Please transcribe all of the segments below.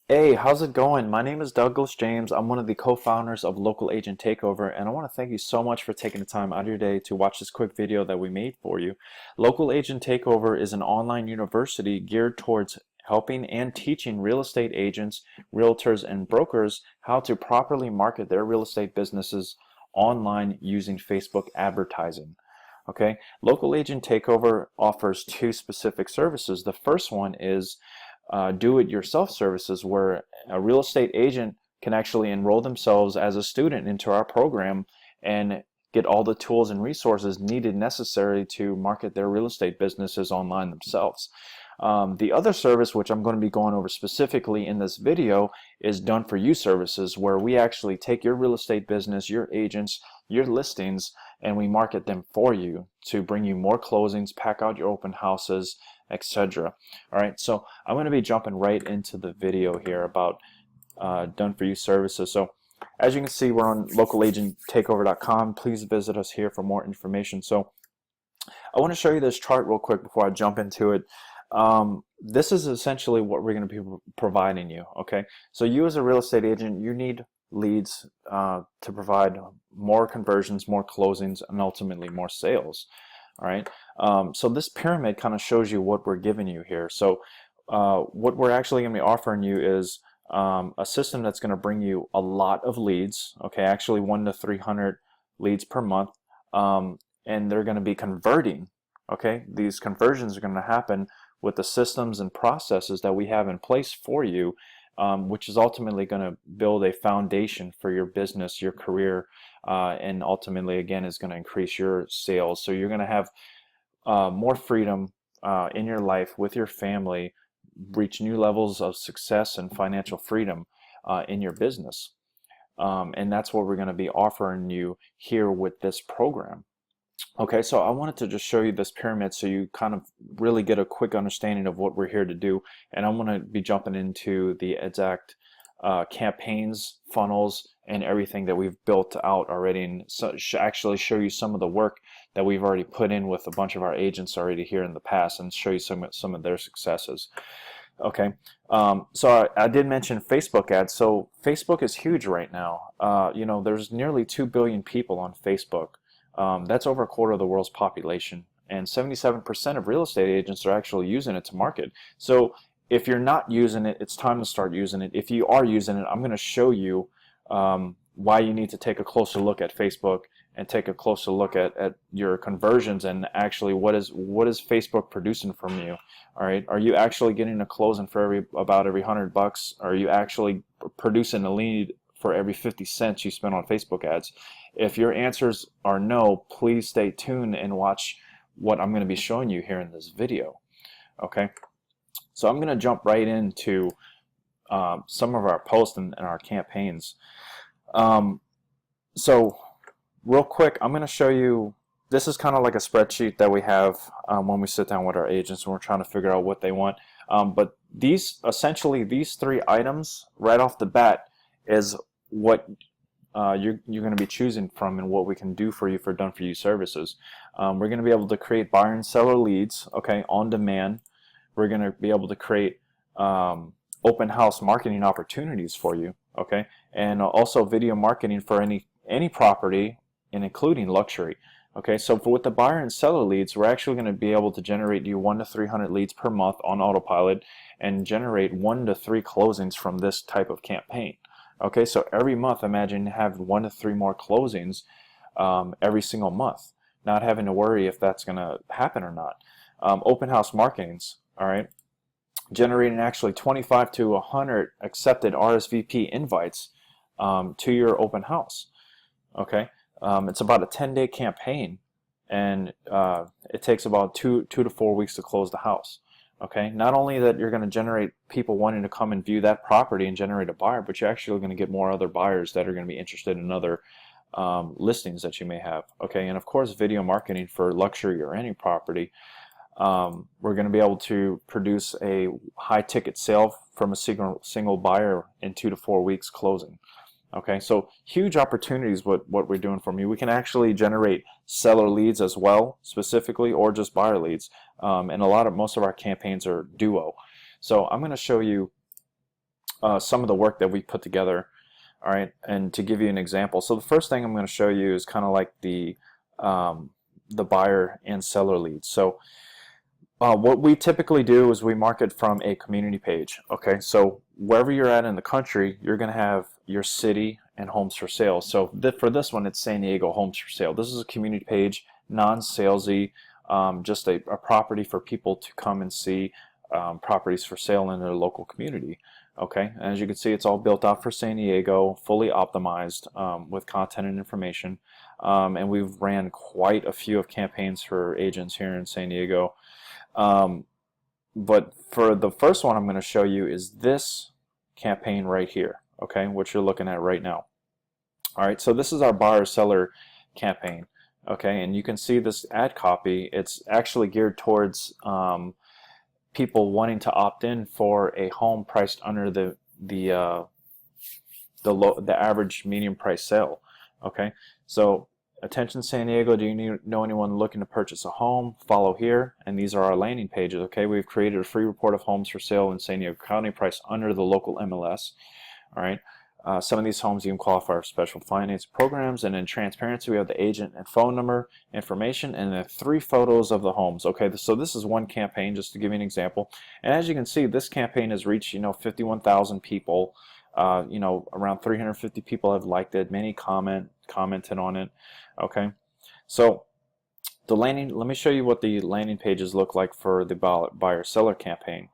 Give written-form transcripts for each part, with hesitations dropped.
Hey, how's it going? My name is Douglas James. I'm one of the co-founders of Local Agent Takeover, and I want to thank you so much for taking the time out of your day to watch this quick video that we made for you. Local Agent Takeover is an online university geared towards helping and teaching real estate agents, realtors, and brokers how to properly market their real estate businesses online using Facebook advertising. Okay, Local Agent Takeover offers two specific services. The first one is do-it-yourself services where a real estate agent can actually enroll themselves as a student into our program and get all the tools and resources needed necessary to market their real estate businesses online themselves. The other service, which I'm going to be going over specifically in this video, is done-for-you services, where we actually take your real estate business, your agents, your listings, and we market them for you to bring you more closings, pack out your open houses, etc. All right, so I'm going to be jumping right into the video here about done-for-you services. So as you can see, we're on localagenttakeover.com. Please visit us here for more information. So I want to show you this chart real quick before I jump into it. This is essentially what we're going to be providing you. Okay, so you as a real estate agent, you need leads to provide more conversions, more closings, and ultimately more sales. All right, so this pyramid kind of shows you what we're giving you here. So what we're actually going to be offering you is a system that's going to bring you a lot of leads. Okay, actually 1 to 300 leads per month, and they're going to be converting. Okay, these conversions are going to happen with the systems and processes that we have in place for you, which is ultimately going to build a foundation for your business, your career, and ultimately, again, is going to increase your sales. So you're going to have more freedom in your life with your family, reach new levels of success and financial freedom in your business. And that's what we're going to be offering you here with this program. Okay, so I wanted to just show you this pyramid so you kind of really get a quick understanding of what we're here to do. And I'm going to be jumping into the exact campaigns, funnels, and everything that we've built out already, and so actually show you some of the work that we've already put in with a bunch of our agents already here in the past, and show you some of their successes. Okay, so I did mention Facebook ads. So Facebook is huge right now. You know, there's nearly 2 billion people on Facebook. That's over a quarter of the world's population, and 77% of real estate agents are actually using it to market. So if you're not using it, it's time to start using it. If you are using it, I'm going to show you why you need to take a closer look at Facebook and take a closer look at your conversions and actually what is Facebook producing from you. All right, are you actually getting a closing for about every $100? Are you actually producing a lead for every 50 cents you spend on Facebook ads? If your answers are no, please stay tuned and watch what I'm going to be showing you here in this video. Okay, so I'm going to jump right into some of our posts and our campaigns. So real quick, I'm going to show you, this is kind of like a spreadsheet that we have when we sit down with our agents and we're trying to figure out what they want. But essentially these 3 items right off the bat is what you're going to be choosing from and what we can do for you for done-for-you services. We're going to be able to create buyer and seller leads, okay, on demand. We're going to be able to create open house marketing opportunities for you, okay, and also video marketing for any property, and including luxury. Okay, so with the buyer and seller leads, we're actually going to be able to generate you 1 to 300 leads per month on autopilot and generate 1 to 3 closings from this type of campaign. Okay, so every month, imagine have 1 to 3 more closings every single month, not having to worry if that's going to happen or not. Open house marketings, all right, generating actually 25 to 100 accepted RSVP invites to your open house. Okay, it's about a 10-day campaign, and it takes about 2 to 4 weeks to close the house. Okay, not only that you're going to generate people wanting to come and view that property and generate a buyer, but you're actually going to get more other buyers that are going to be interested in other listings that you may have. Okay, and of course video marketing for luxury or any property. We're going to be able to produce a high ticket sale from a single buyer in 2 to 4 weeks closing. Okay, so huge opportunities what we're doing for you. We can actually generate seller leads as well, specifically, or just buyer leads. And most of our campaigns are duo. So I'm going to show you some of the work that we put together. All right, and to give you an example, so the first thing I'm going to show you is kind of like the buyer and seller leads. So what we typically do is we market from a community page. Okay, so wherever you're at in the country, you're going to have your city and homes for sale. So for this one, it's San Diego homes for sale. This is a community page, non-salesy, just a property for people to come and see properties for sale in their local community. Okay, and as you can see, it's all built out for San Diego, fully optimized with content and information. And we've ran quite a few of campaigns for agents here in San Diego. But for the first one I'm going to show you is this campaign right here, okay, which you're looking at right now. All right, so this is our buyer-seller campaign, okay, and you can see this ad copy. It's actually geared towards people wanting to opt in for a home priced under the average medium price sale. Okay, so attention San Diego, do you know anyone looking to purchase a home? Follow here, and these are our landing pages. Okay, we've created a free report of homes for sale in San Diego County priced under the local MLS. All right. Some of these homes even qualify for special finance programs, and in transparency we have the agent and phone number information and then 3 photos of the homes. Okay, so this is one campaign, just to give you an example, and as you can see, this campaign has reached 51,000 people. Around 350 people have liked it, many commented on it. Okay, so let me show you what the landing pages look like for the buyer seller campaign.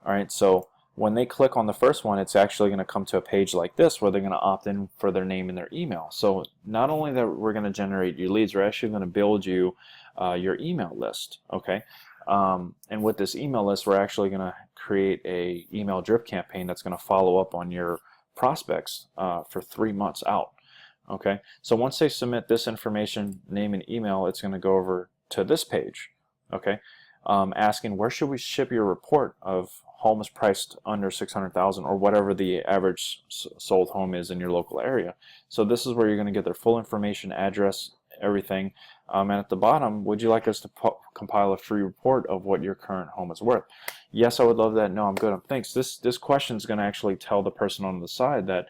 All right, so when they click on the first one, it's actually going to come to a page like this where they're going to opt in for their name and their email. So not only that we're going to generate your leads, we're actually going to build you your email list. Okay, and with this email list, we're actually going to create a email drip campaign that's going to follow up on your prospects for 3 months out. Okay, so once they submit this information, name and email, it's going to go over to this page. Okay, asking where should we ship your report of homes priced under 600,000 or whatever the average sold home is in your local area. So this is where you're going to get their full information, address, everything. And at the bottom, would you like us to compile a free report of what your current home is worth? Yes, I would love that. No, I'm good. Thanks. This question is going to actually tell the person on the side that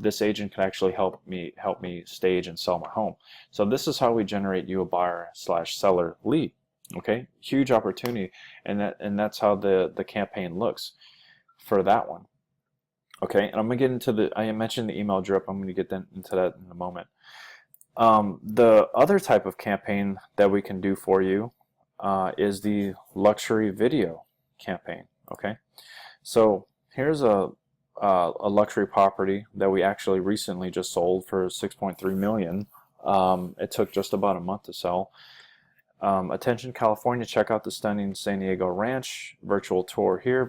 this agent could actually help me stage and sell my home. So this is how we generate you a buyer/seller lead. Okay, huge opportunity, and that's how the campaign looks for that one. Okay, and I'm gonna get into I mentioned the email drip. I'm gonna get into that in a moment. The other type of campaign that we can do for you is the luxury video campaign. Okay, so here's a luxury property that we actually recently just sold for $6.3 million. It took just about a month to sell. Attention California, check out the stunning San Diego ranch. Virtual tour here,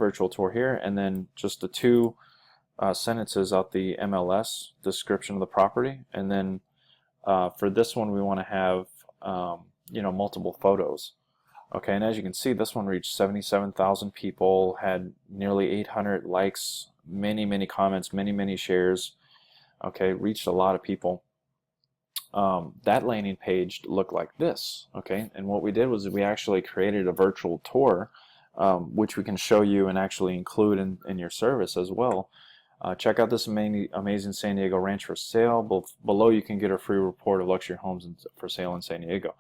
and then just the 2 sentences out the MLS description of the property. And then for this one, we want to have multiple photos. Okay, and as you can see, this one reached 77,000 people, had nearly 800 likes, many comments, many shares. Okay, reached a lot of people. That landing page looked like this. Okay, and what we did was we actually created a virtual tour, which we can show you and actually include in your service as well. Check out this amazing San Diego ranch for sale. Below you can get a free report of luxury homes for sale in San Diego.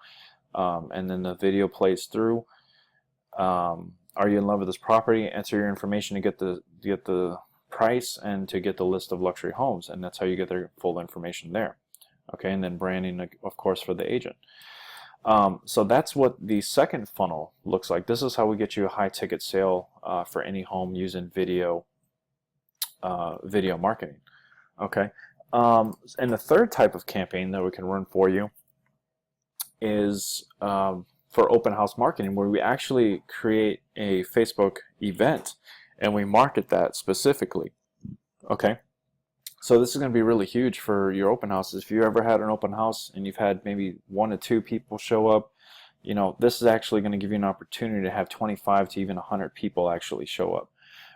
And then the video plays through. Are you in love with this property? Enter your information to get the price and to get the list of luxury homes, and that's how you get their full information there. Okay, and then branding, of course, for the agent. So that's what the second funnel looks like. This is how we get you a high ticket sale for any home using video marketing. Okay, and the third type of campaign that we can run for you is for open house marketing, where we actually create a Facebook event and we market that specifically. Okay, so this is going to be really huge for your open houses. If you ever had an open house and you've had maybe 1 to 2 people show up, this is actually going to give you an opportunity to have 25 to even 100 people actually show up.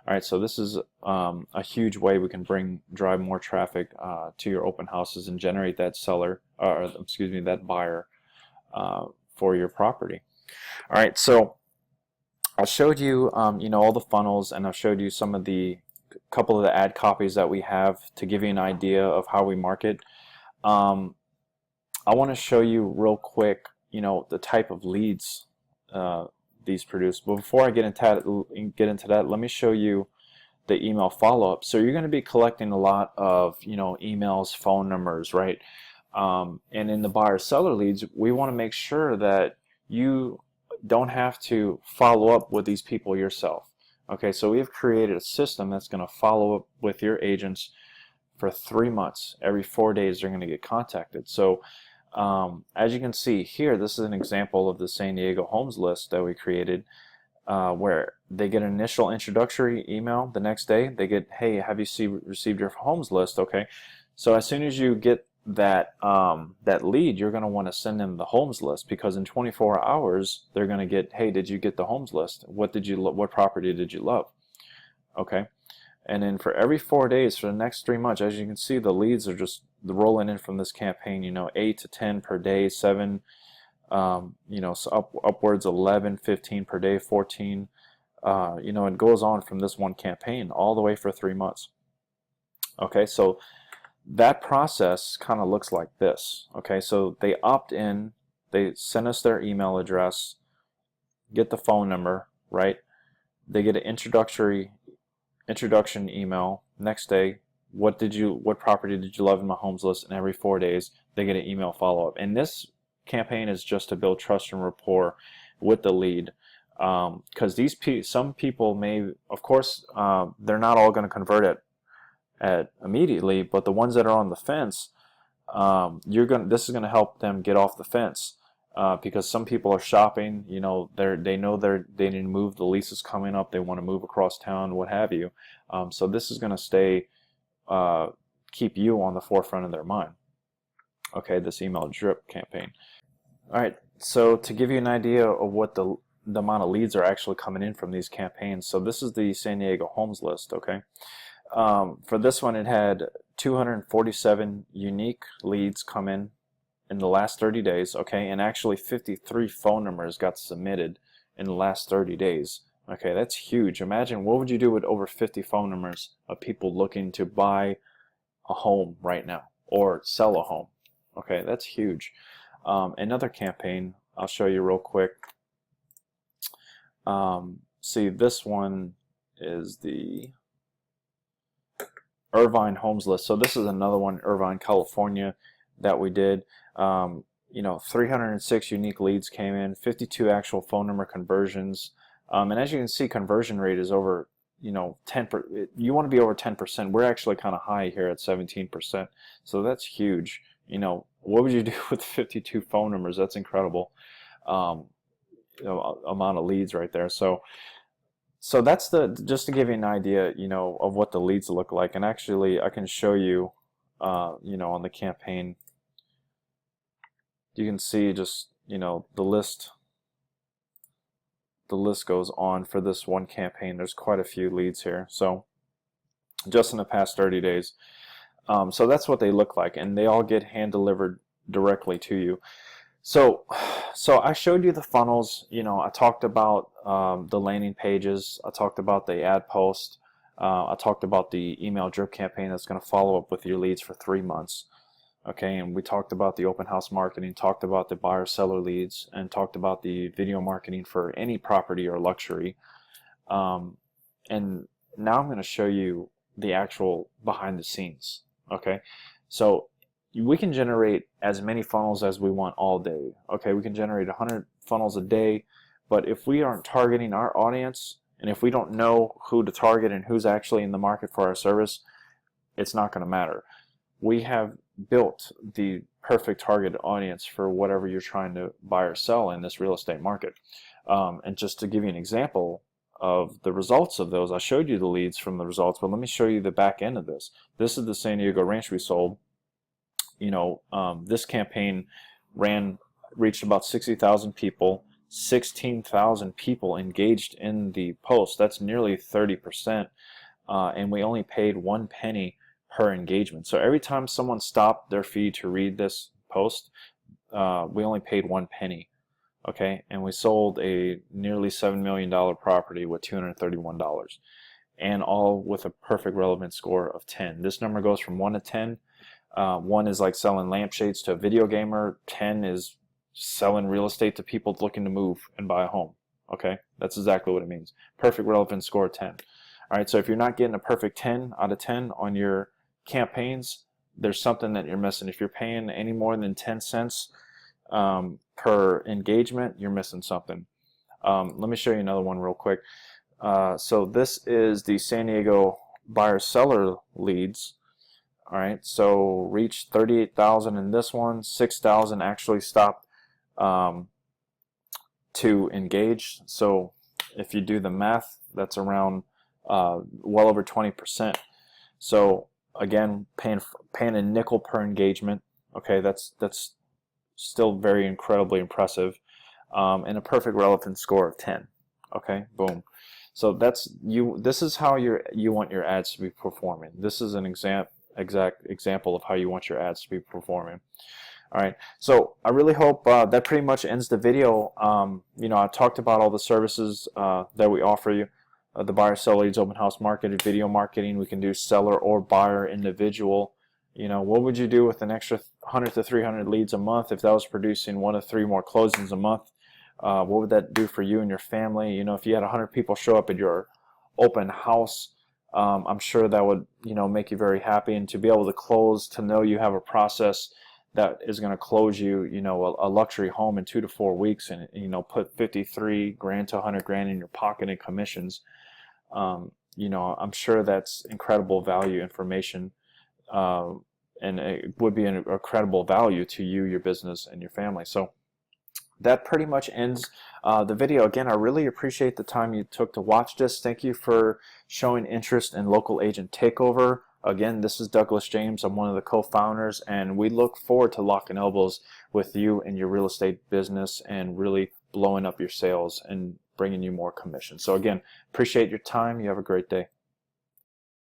All right, so this is a huge way we can drive more traffic to your open houses and generate that that buyer for your property. All right, so I showed you all the funnels, and I showed you some of the couple of the ad copies that we have to give you an idea of how we market. I want to show you real quick, the type of leads these produce. But before I get into that, let me show you the email follow-up. So you're going to be collecting a lot of emails, phone numbers, right? And in the buyer seller leads, we want to make sure that you don't have to follow up with these people yourself. Okay, so we've created a system that's going to follow up with your agents for 3 months. Every 4 days they're going to get contacted. So as you can see here, this is an example of the San Diego homes list that we created, where they get an initial introductory email. The next day they get, hey, have you received your homes list? Okay, so as soon as you get that lead, you're going to want to send them the homes list, because in 24 hours they're going to get, hey, did you get the homes list? What property did you love? Okay, and then for every 4 days for the next 3 months, as you can see, the leads are just rolling in from this campaign. 8 to 10 per day, 7, so upwards 11, 15 per day, 14. It goes on from this one campaign all the way for 3 months. Okay, so that process kind of looks like this. Okay, so they opt in, they send us their email address, get the phone number, right? They get an introduction email. Next day, what property did you love in my homes list? And every 4 days they get an email follow-up. And this campaign is just to build trust and rapport with the lead, because some people may, of course, they're not all going to convert it immediately, but the ones that are on the fence, this is going to help them get off the fence, because some people are shopping. They know they need to move, the lease is coming up, they want to move across town, what have you. So this is going to keep you on the forefront of their mind. Okay, this email drip campaign. All right, so to give you an idea of what the amount of leads are actually coming in from these campaigns, so this is the San Diego homes list. Okay. For this one, it had 247 unique leads come in the last 30 days, okay, and actually 53 phone numbers got submitted in the last 30 days. Okay, that's huge. Imagine, what would you do with over 50 phone numbers of people looking to buy a home right now or sell a home? Okay, that's huge. Another campaign I'll show you real quick. See, this one is the Irvine homes list. So this is another one, Irvine, California, that we did. 306 unique leads came in, 52 actual phone number conversions, and as you can see, conversion rate is over 10%. You want to be over 10%. We're actually kind of high here at 17%, so that's huge. What would you do with 52 phone numbers? That's incredible. Amount of leads right there. So that's just to give you an idea, of what the leads look like. And actually, I can show you, on the campaign. You can see just, the list. The list goes on for this one campaign. There's quite a few leads here. So just in the past 30 days. So that's what they look like, and they all get hand delivered directly to you. So I showed you the funnels. I talked about the landing pages. I talked about the ad post. I talked about the email drip campaign that's going to follow up with your leads for 3 months. Okay, and we talked about the open house marketing, talked about the buyer seller leads, and talked about the video marketing for any property or luxury. And now I'm going to show you the actual behind the scenes. Okay, so we can generate as many funnels as we want all day. Okay, we can generate 100 funnels a day, but if we aren't targeting our audience, and if we don't know who to target and who's actually in the market for our service, it's not going to matter. We have built the perfect target audience for whatever you're trying to buy or sell in this real estate market. And just to give you an example of the results of those, I showed you the leads from the results, but let me show you the back end of this. This is the San Diego ranch we sold. This campaign reached about 60,000 people. 16,000 people engaged in the post. That's nearly 30%, and we only paid 1 penny per engagement. So every time someone stopped their feed to read this post, we only paid 1 penny. Okay, and we sold a nearly $7 million property with $231. and all with a perfect relevant score of 10. This number goes from 1 to 10. 1 is like selling lampshades to a video gamer. 10 is selling real estate to people looking to move and buy a home. Okay, that's exactly what it means. Perfect relevant score 10. All right, so if you're not getting a perfect 10 out of 10 on your campaigns, there's something that you're missing. If you're paying any more than 10 cents per engagement, you're missing something. Let me show you another one real quick. So this is the San Diego buyer-seller leads. All right, so reached 38,000 in this one. 6,000 actually stopped to engage. So if you do the math, that's around well over 20%. So again, paying a nickel per engagement. Okay, that's still very incredibly impressive, and a perfect relevant score of 10. Okay, boom. So that's you. This is how you want your ads to be performing. This is an exact example of how you want your ads to be performing. All right, so I really hope that pretty much ends the video. You know, I talked about all the services that we offer you. The buyer, seller leads, open house marketing, video marketing. We can do seller or buyer individual. You know, what would you do with an extra 100 to 300 leads a month if that was producing 1 to 3 more closings a month? What would that do for you and your family? You know, if you had 100 people show up at your open house, I'm sure that would, you know, make you very happy. And to be able to close, to know you have a process that is going to close you, you know, a luxury home in 2 to 4 weeks, and, you know, put 53 grand to 100 grand in your pocket in commissions. You know, I'm sure that's incredible value information, and it would be an incredible value to you, your business, and your family. So that pretty much ends the video. Again, I really appreciate the time you took to watch this. Thank you for showing interest in Local Agent Takeover. Again, this is Douglas James. I'm one of the co-founders, and we look forward to locking elbows with you and your real estate business and really blowing up your sales and bringing you more commission. So again, appreciate your time. You have a great day.